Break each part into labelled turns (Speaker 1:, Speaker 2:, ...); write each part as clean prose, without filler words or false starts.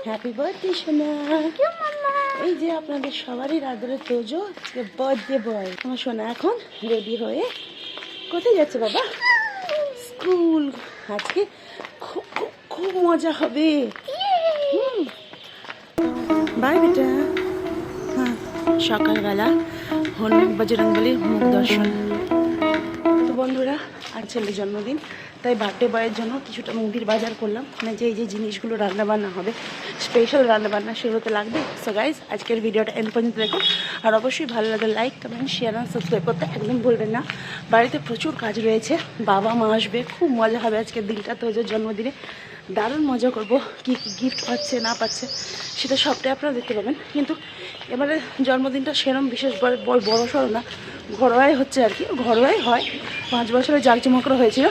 Speaker 1: Happy birthday সোনা। এই যে আপনাদের সবারই আদরের তোজো, আজকে বার্থডে বয়। আমার সোনা এখন রেডি হয়ে কোথায় যাচ্ছে বাবা? স্কুল। আজকে খুব খুব খুব মজা হবে। বাই বেটা। হ্যাঁ, সকালবেলা হনুমান বজরংবলীর মুখ দর্শন। তো বন্ধুরা, আজ ছেলের জন্মদিন, তাই বার্থডে বয়ের জন্য কিছুটা মুদির বাজার করলাম। মানে যে যে জিনিসগুলো রান্নাবান্না হবে, স্পেশাল রান্নাবান্না, সেগুলোতে লাগবে। সো গাইজ, আজকের ভিডিওটা এন্ড পর্যন্ত দেখুন। আর অবশ্যই ভালো লাগে লাইক, কমেন্ট, শেয়ার আর সাবস্ক্রাইব করতে একদম ভুলবেন না। বাড়িতে প্রচুর কাজ রয়েছে, বাবা মা আসবে, খুব মজা হবে আজকের দিনটা। তো ওদের জন্মদিনে দারুণ মজা করব। কী কী গিফট পাচ্ছে না পাচ্ছে সেটা সবটাই আপনারা দেখতে পাবেন। কিন্তু এবারে জন্মদিনটা সেরম বিশেষ বড় সড়ো না, ঘরোয়াই হচ্ছে আর কি, ঘরোয়াই হয়। 5 বছরে জাঁকজমকরা হয়েছিল।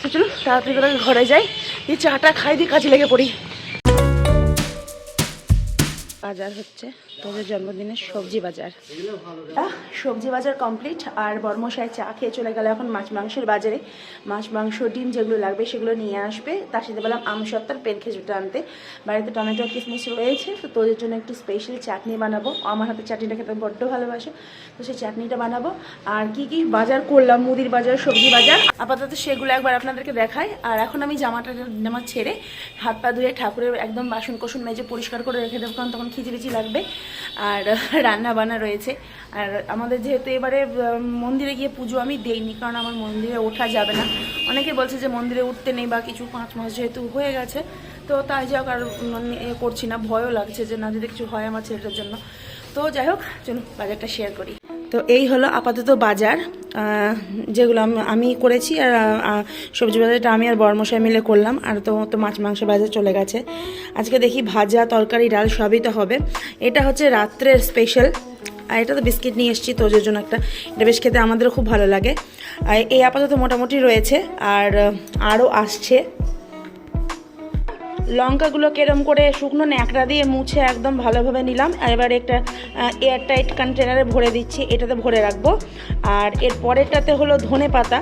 Speaker 1: তো চলুন তাড়াতাড়ি করে ঘরে যাই, দিয়ে চাটা খাই, দিয়ে কাজে লেগে পড়ি। বাজার হচ্ছে তোদের জন্মদিনের সবজি বাজার। সবজি বাজার কমপ্লিট। আর বর্মশাই চা খেয়ে চলে গেল এখন মাছ মাংসের বাজারে। মাছ মাংস ডিম যেগুলো লাগবে সেগুলো নিয়ে আসবে। তার সাথে বললাম আমসত্ত্বর পেন খেজুরটা আনতে। বাড়িতে টমেটো কিশমিশ রয়েছে, তো তোদের জন্য একটু স্পেশাল চাটনি বানাবো। আমার হাতে চাটনিটা খেতে বড্ড ভালোবাসে, তো সেই চাটনিটা বানাবো। আর কি কি বাজার করলাম, মুদির বাজার, সবজি বাজার, আপাতত সেগুলো একবার আপনাদেরকে দেখাই। আর এখন আমি জামাটা ছেড়ে হাত পা ধুয়ে ঠাকুরের একদম বাসন কোসন মেজে পরিষ্কার করে রেখে দেবো, কারণ তখন খিচিবিচি লাগবে। আর রান্না বান্না রয়েছে। আর আমাদের যেহেতু এবারে মন্দিরে গিয়ে পুজো আমি দেইনি, কারণ আমার মন্দিরে ওঠা যাবে না। অনেকে বলছে যে মন্দিরে উঠতে নেই বা কিছু, 5 মাস যেহেতু হয়ে গেছে, তো তাই যাক আর করছি না। ভয়ও লাগছে যে না যদি কিছু হয় আমার ছেলেটার জন্য। তো যাই হোক, চলুন বাজারটা শেয়ার করি। তো এই হলো আপাতত বাজার, যেগুলো আমি করেছি। আর সবজি বাজারটা আমি আর বর্মশাই মিলে করলাম। আর তো মাছ মাংস বাজার চলে গেছে। আজকে দেখি ভাজা, তরকারি, ডাল সবই তো হবে। এটা হচ্ছে রাত্রের স্পেশাল। আর এটা তো বিস্কিট নিয়ে এসেছি তোজোর জন্য একটা, এটা বেশ খেতে আমাদেরও খুব ভালো লাগে। আর এই আপাতত মোটামুটি রয়েছে, আর আরও আসছে। লঙ্কাগুলোকে এরম করে শুকনো ন্যাকড়া দিয়ে মুছে একদম ভালোভাবে নিলাম। এবার একটা এয়ারটাইট কন্টেনারে ভরে দিচ্ছি, এটাতে ভরে রাখবো। আর এর পরেরটাতে হলো ধনে পাতা,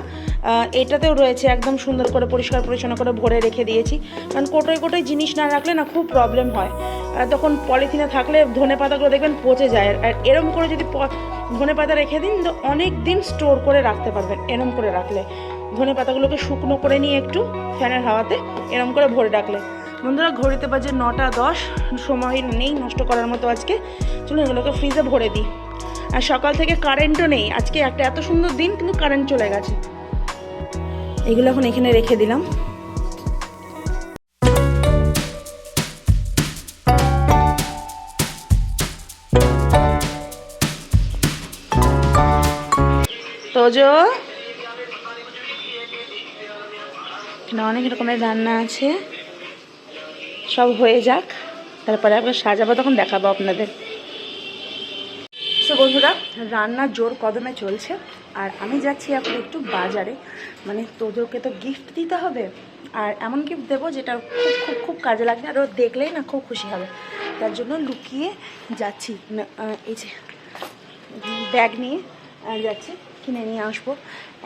Speaker 1: এটাতেও রয়েছে, একদম সুন্দর করে পরিষ্কার পরিচ্ছন্ন করে ভরে রেখে দিয়েছি। কারণ কোটোয় কোটোয় জিনিস না রাখলে না খুব প্রবলেম হয়। আর তখন পলিথিনে থাকলে ধনে পাতাগুলো দেখবেন পচে যায়। আর এরম করে যদি ধনে পাতা রেখে দিন তো অনেক দিন স্টোর করে রাখতে পারবেন। এরম করে রাখলে ধনে পাতাগুলোকে শুকনো করে নিয়ে একটু ফ্যানের হাওয়াতে এরম করে ভরে রাখলে। বন্ধুরা, ঘড়িতে বাজে 9টা 10, সময় নেই নষ্ট করার মতো আজকে। চলুন এগুলোকে ফ্রিজে ভরে দিই। আর সকাল থেকে কারেন্টও নেই, আজকে একটা এত সুন্দর দিন কিন্তু কারেন্ট চলে গেছে। এগুলো এখন এখানে রেখে দিলাম। তোজো, অনেক রকমের রান্না আছে, সব হয়ে যাক, তারপরে আবার সাজাবো, তখন দেখাবো আপনাদের। তো বন্ধুরা, রান্না জোর কদমে চলছে। আর আমি যাচ্ছি এখন একটু বাজারে, মানে তোদেরকে তো গিফট দিতে হবে। আর এমন গিফট দেবো যেটা খুব খুব খুব কাজে লাগবে, আর ও দেখলেই না খুব খুশি হবে। তার জন্য লুকিয়ে যাচ্ছি, এই যে ব্যাগ নিয়ে যাচ্ছি, কিনে নিয়ে আসবো।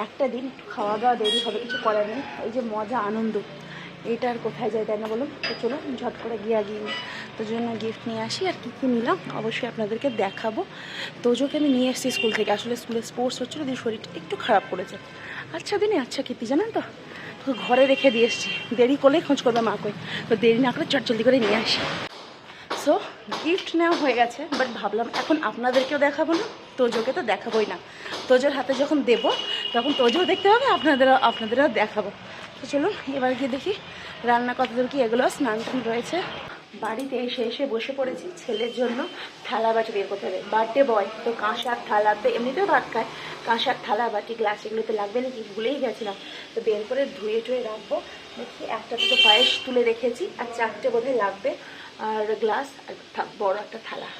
Speaker 1: একটা দিন একটু খাওয়া দাওয়া দেরি হবে, কিছু করার নেই। এই যে মজা আনন্দ, এটা আর কোথায় যায় তাই না বলুন? তো চলুন ঝট করে গিয়ে তোর জন্য গিফট নিয়ে আসি। আর কী কী নিলাম অবশ্যই আপনাদেরকে দেখাবো। তোজোকে আমি নিয়ে এসেছি স্কুল থেকে, আসলে স্কুলে স্পোর্টস হচ্ছিলো, দিয়ে শরীরটা একটু খারাপ করেছে। আচ্ছা দিনে আচ্ছা কীর্তি জানেন তো, ঘরে রেখে দিয়ে এসছি, দেরি করলেই খোঁজ করবে মা কই, তো দেরি না করে চটজলদি করে নিয়ে আসি। সো গিফট নেওয়া হয়ে গেছে, বাট ভাবলাম এখন আপনাদেরকেও দেখাবো না, তোজোকে তো দেখাবোই না। তোজোর হাতে যখন দেবো তখন তোজোও দেখতে হবে, আপনাদেরও দেখাবো। তো চলুন এবার গিয়ে দেখি রান্না কতদূর কি এগুলো। স্নান টান রয়েছে। বাড়িতে এসে বসে পড়েছি, ছেলের জন্য থালা বাটি বের করতে হবে। বার্থডে বয় তো কাঁসার থালাতে এমনিতেও ভাত খায়, কাঁসার থালা বাটি গ্লাস এগুলোতে লাগবে নাকি ভুলেই গেছিলাম। তো বের করে ধুয়ে টুয়ে রাখবো। দেখি একটা তো পায়েস তুলে রেখেছি, আর 4টে বোধহয় লাগবে, আর গ্লাস আর বড় একটা থালা।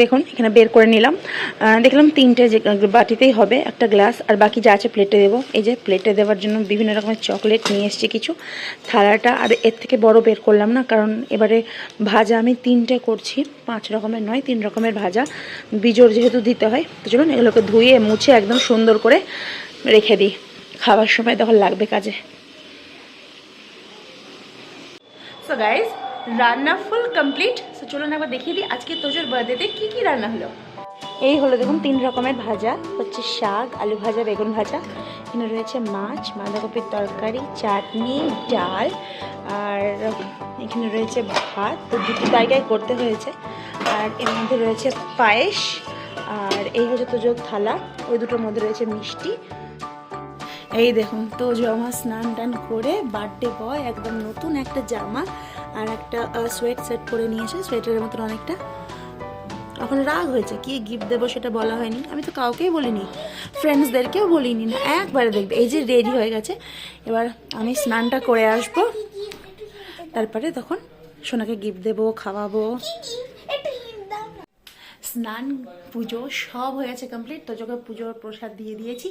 Speaker 1: দেখুন এখানে বের করে নিলাম, দেখলাম 3টে যে বাটিতেই হবে, একটা গ্লাস, আর বাকি যা আছে প্লেটে দেবো। এই যে প্লেটে দেওয়ার জন্য বিভিন্ন রকমের চকলেট নিয়ে এসেছি কিছু। থালাটা আর এর থেকে বড় বের করলাম না, কারণ এবারে ভাজা আমি 3টে করছি, 5 রকমের নয়, 3 রকমের ভাজা, বিজোড় যেহেতু দিতে হয়। তো চলুন এগুলোকে ধুয়ে মুছে একদম সুন্দর করে রেখে দিই, খাবার সময় তখন লাগবে কাজে। সো গাইজ, রান্না ফুল কমপ্লিট। তো চলুন একবার দেখিয়ে দিই আজকে তোজোর বার্থডেতে কি কি রান্না হলো। এই হলো দেখুন 3 রকমের ভাজা, হচ্ছে শাক, আলু ভাজা, বেগুন ভাজা, এখানে রয়েছে মাছ, বাঁধাকপির তরকারি, চাটনি, ডাল, আর এখানে রয়েছে ভাত। তো দুটো জায়গায় করতে হয়েছে। আর এর মধ্যে রয়েছে পায়েস, আর এই হচ্ছে তোজোর থালা, ওই দুটোর মধ্যে রয়েছে মিষ্টি। এই দেখুন তোজো আমার স্নান টান করে বার্থডে বয় একদম নতুন একটা জামা আর একটা সোয়েট সেট পরে নিয়েছে, সোয়েটারের মতন অনেকটা। এখন রাগ হয়েছে, কি গিফট দেবো সেটা বলা হয়নি, আমি তো কাউকেই বলিনি, ফ্রেন্ডসদেরকেও বলিনি না, একবারে দেখবে। এই যে রেডি হয়ে গেছে, এবার আমি স্নানটা করে আসবো, তারপরে তখন সোনাকে গিফট দেবো, খাওয়াবো। স্নান পুজো সব হয়ে গেছে কমপ্লিট। তো যখন পুজোর প্রসাদ দিয়ে দিয়েছি,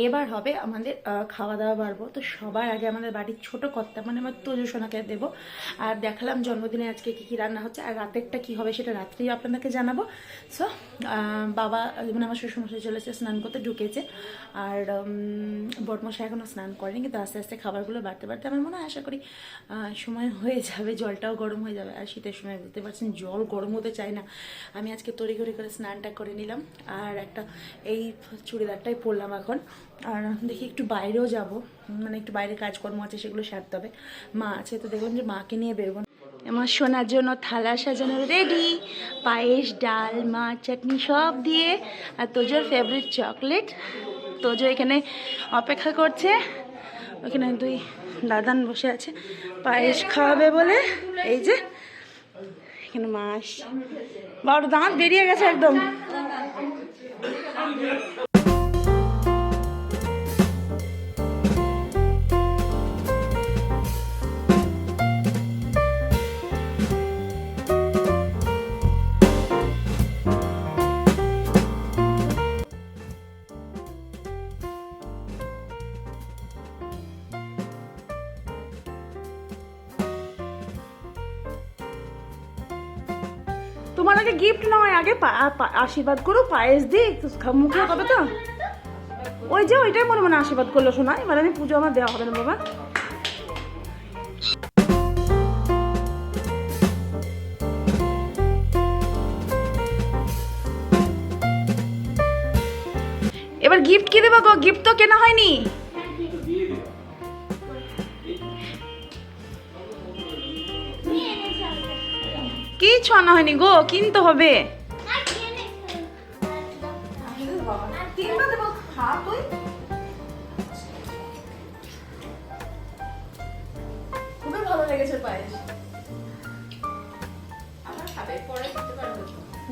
Speaker 1: এবার হবে আমাদের খাওয়া দাওয়া বাড়বো। তো সবার আগে আমাদের বাড়ির ছোট কর্তা মানে আমার তোজো সোনাকে দেবো। আর দেখালাম জন্মদিনে আজকে কী কী রান্না হচ্ছে, আর রাতেরটা কী হবে সেটা রাত্রেই আপনাদেরকে জানাবো। সো বাবা মানে আমার শ্বশুরমশাই চলেছে, স্নান করতে ঢুকেছে, আর বড়মশাই এখনও স্নান করেনি, কিন্তু আস্তে আস্তে খাবারগুলো বাড়তে বাড়তে আমার মনে হয় আশা করি সময় হয়ে যাবে, জলটাও গরম হয়ে যাবে। আর শীতের সময় বুঝতে পারছেন জল গরম হতে চায় না। আমি আজকে তড়ি করে স্নানটা করে নিলাম, আর একটা এই চুড়িদারটাই পরলাম এখন। আর দেখি একটু বাইরেও যাব, মানে একটু বাইরে কাজকর্ম আছে সেগুলো সারতে হবে। মা আছে, তো দেখলাম যে মাকে নিয়ে বেরোবো। আমার সোনার জন্য থালা সাজানো রেডি, পায়েস, ডাল, মাছ, চাটনি সব দিয়ে, আর তোজোর ফেভারিট চকলেট। তোজো এখানে অপেক্ষা করছে, ওখানে দুই দাদান বসে আছে পায়েস খাওয়াবে বলে। এই যে এখানে মাছ, বাবার দাঁত বেরিয়ে গেছে একদম। তোমার আগে গিফট নয়, আগে আশীর্বাদ করো, পায়েস দিই মুখে হবে তো। ওই যে ওইটাই মনে মনে আশীর্বাদ করলো শোনা। এবার আমি পুজো আমার দেওয়া হবে না বাবা। এবার গিফট কি দেবো গো? গিফট তো কেনা হয়নি। কিছু আনা হয়নি গো, কিনতে হবে। খুবই ভালো লেগেছে পায়েস।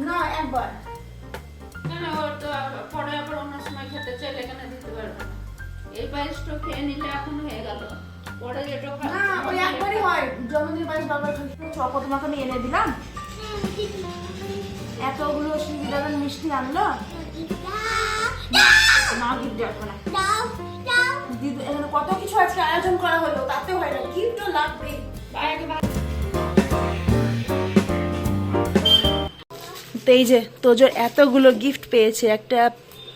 Speaker 1: না একবার
Speaker 2: পরে আবার অন্য সময় খেতে চাইলে এখানে দিতে পারবে। এই পায়েসটা খেয়ে নিলে এখন হয়ে গেল, পরে যেটা
Speaker 1: না ওই একবারই হয়। জন্মদিন পায়েস বাবার চপ তোমাকে আমি এনে দিলাম, এতগুলো দাদার মিষ্টি আনলো না, গিফট দেবো না। এখানে কত কিছু আজকে আয়োজন করা হলো, তাতে হয় না, গিফটও লাগবে। তো এই যে তোজোর এতগুলো গিফট পেয়েছে, একটা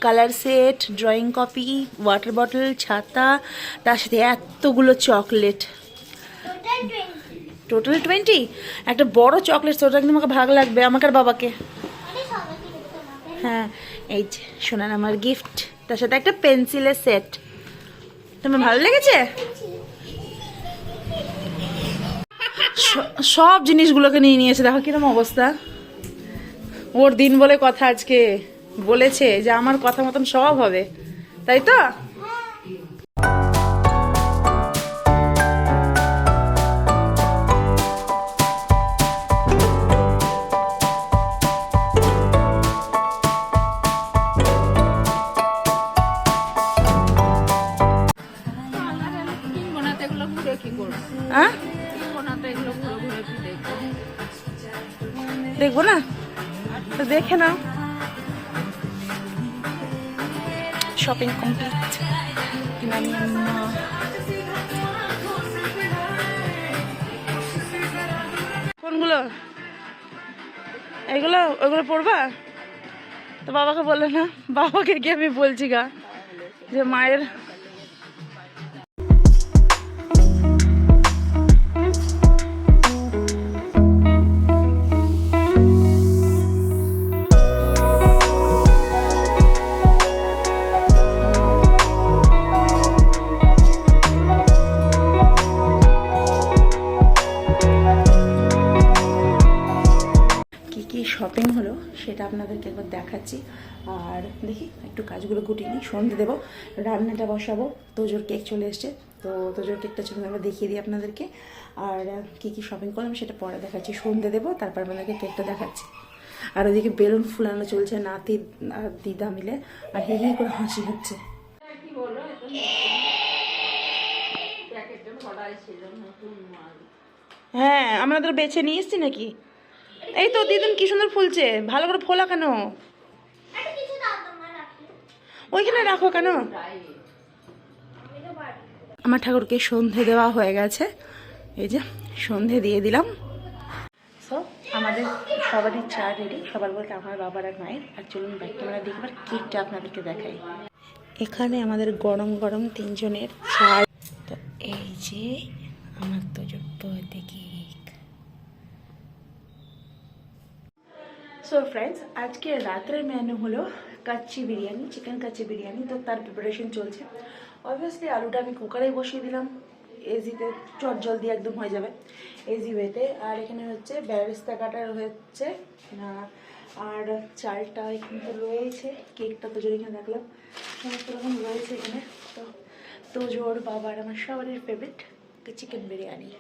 Speaker 1: colour set, drawing copy, water bottle, ছাতা, তার সাথে এতগুলো চকলেট, টোটাল 20। একটা বড় চকলেট, ওটা কিন্তু আমাকে ভাগ লাগবে, আমাকে আর বাবাকে। হ্যাঁ এই যে শোনান আমার গিফট, তার সাথে একটা পেন্সিলের সেট। তোমার ভালো লেগেছে? সব জিনিসগুলোকে নিয়ে নিয়েছে, দেখো কিরকম অবস্থা। ওর দিন বলে কথা, আজকে বলেছে যে আমার কথা মতন সব হবে, তাই তো? দেখবো না তো দেখে নাও। Shopping complete. কোনগুলো? এগুলো? ওইগুলো পড়বা তো? বাবাকে বললে না? বাবাকে কি আমি বলছি গা যে মায়ের কি শপিং হলো সেটা আপনাদেরকে একবার দেখাচ্ছি। আর দেখি একটু কাজগুলো গুটিয়ে নিই, সন্ধে দেবো, রান্নাটা বসাবো। তোজোর কেক চলে এসছে, তো তোজোর কেকটা চলে আমরা দেখিয়ে দিই আপনাদেরকে। আর কি কি শপিং করলাম সেটা পরে দেখাচ্ছি, সন্ধে দেবো, তারপর আপনাদেরকে কেকটা দেখাচ্ছি। আর ওইদিকে বেলুন ফুলানো চলছে নাতি আর দিদা মিলে, আর হি হি করে হাসি হচ্ছে।
Speaker 2: কি বলো, এটা প্যাকেটে ভরাই ছিল নতুন মাল।
Speaker 1: হ্যাঁ, আমরা তো বেছে নিয়ে এসছি নাকি? এই তো দিদুন কি সুন্দর ফুলছে, ভালো করে ফোলা কেন? ওইখানে রাখো কেন? আমার ঠাকুরকে সন্ধে দেওয়া হয়ে গেছে, এই যে সন্ধে দিয়ে দিলাম। সো আমাদের সবারই চা রেডি, সবার বলতে আমার বাবার আর মায়ের। আর চলুন ব্যাক ক্যামেরা দেখি এবার কেকটা আপনাদেরকে দেখাই। এখানে আমাদের গরম গরম তিনজনের চা। তো এই যে আমার তো বার্থডে কেক। সো ফ্রেন্ডস, আজকে রাত্রের মেনু হলো কাচ্চি বিরিয়ানি, চিকেন কাচ্চি বিরিয়ানি। তো তার প্রিপারেশন চলছে। অবভিয়াসলি আলুটা আমি কুকারে বসিয়ে দিলাম, এজিতে চট জলদি একদম হয়ে যাবে, এজি ওয়েতে। আর এখানে হচ্ছে বেরেস্তা কাটা হচ্ছে, আর চালটা এখানে তো রয়েছে, কেকটা তো এখানে রাখলাম, সমস্ত রকম রয়েছে এখানে। তো তোজোর বাবার আমার সবারই ফেভারিট চিকেন বিরিয়ানি।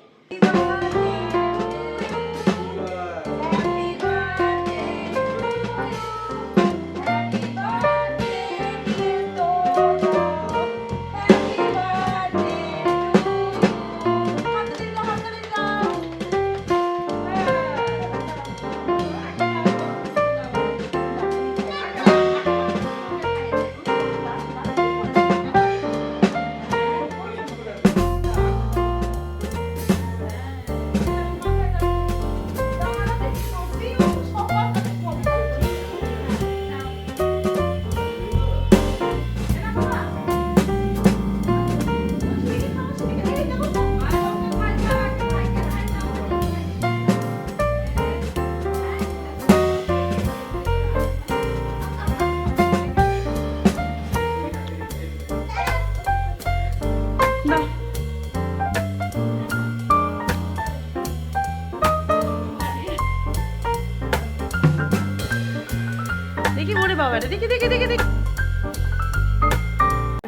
Speaker 1: দেখি ওরে বাবা, দেখি দেখি দেখি দেখি।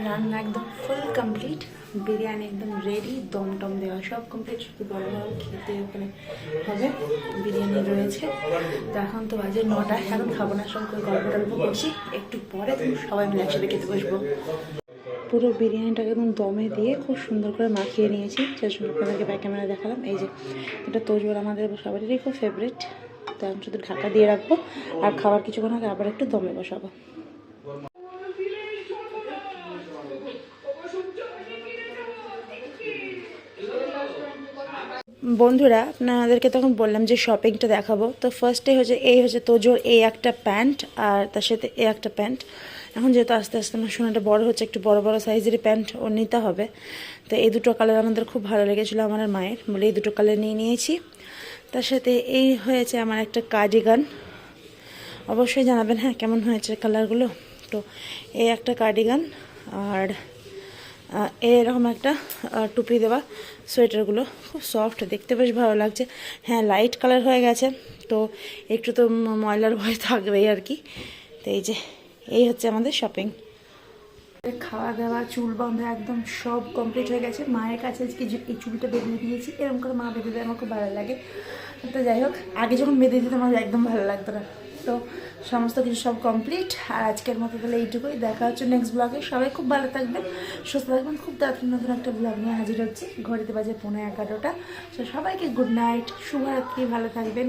Speaker 1: রান্না একদম ফুল কমপ্লিট, বিরিয়ানি একদম রেডি, দম টম দেওয়া সব কমপ্লিট, শুধু গরম গরম খেতে ওখানে হবে। বিরিয়ানি রয়েছে। তো এখন তো বাজে 9টা, এখন খাবো না, সব করে গল্প টল্প করছি, একটু পরে সবাই মিলে একসাথে খেতে বসবো। পুরো বিরিয়ানিটাকে একদম দমে দিয়ে খুব সুন্দর করে মাখিয়ে নিয়েছি, সেই জন্য আপনাদেরকে ব্যাক ক্যামেরা দেখালাম। এই যে এটা তোজোর আমাদের সবারই খুব ফেভারিট। তো আমি শুধু ঢাকা দিয়ে রাখবো, আর খাবার কিছুক্ষণ আগে আবার একটু দমে বসাবো। বন্ধুরা, আপনাদেরকে তখন বললাম যে শপিংটা দেখাবো। তো ফার্স্টে হচ্ছে এই হচ্ছে তোজোর এই একটা প্যান্ট, আর তার সাথে এই একটা প্যান্ট। এখন যেহেতু আস্তে আস্তে আমার সোনাটা বড় হচ্ছে, একটু বড় বড় সাইজেরই প্যান্ট ও নিতে হবে। তো এই দুটো কালার আমাদের খুব ভালো লেগেছিলো আমার আর মায়ের, বলে এই দুটো কালার নিয়ে নিয়েছি। তার সাথে এই হয়েছে আমার একটা কার্ডিগান, অবশ্যই জানাবেন হ্যাঁ কেমন হয়েছে কালারগুলো। তো এই একটা কার্ডিগান, আর এরকম একটা টুপি দেওয়া সোয়েটারগুলো খুব সফট, দেখতে বেশ ভালো লাগছে। হ্যাঁ, লাইট কালার হয়ে গেছে, তো একটু তো ময়লার ভয় থাকবেই আর কি। তো এই যে এই হচ্ছে আমাদের শপিং। খাওয়া দাওয়া, চুল বাঁধা একদম সব কমপ্লিট হয়ে গেছে। মায়ের কাছে আজকে এই চুলটা বেঁধে দিয়েছি, এরকম করে মা বেঁধে দেয়, আমার খুব ভালো লাগে। তো যাই হোক, আগে যখন বেঁধে দিতাম আমার একদম ভালো লাগতো না। তো সমস্ত কিছু সব কমপ্লিট, আর আজকের মতো তাহলে এইটুকুই। দেখা হচ্ছে নেক্সট ব্লগে। সবাই খুব ভালো থাকবেন, সুস্থ থাকবেন। খুব তাড়াতাড়ি নতুন একটা ব্লগ নিয়ে হাজির হচ্ছে। ঘড়িতে বাজে 11:15। তো সবাইকে গুড নাইট, শুভরাত্রি, ভালো থাকবেন।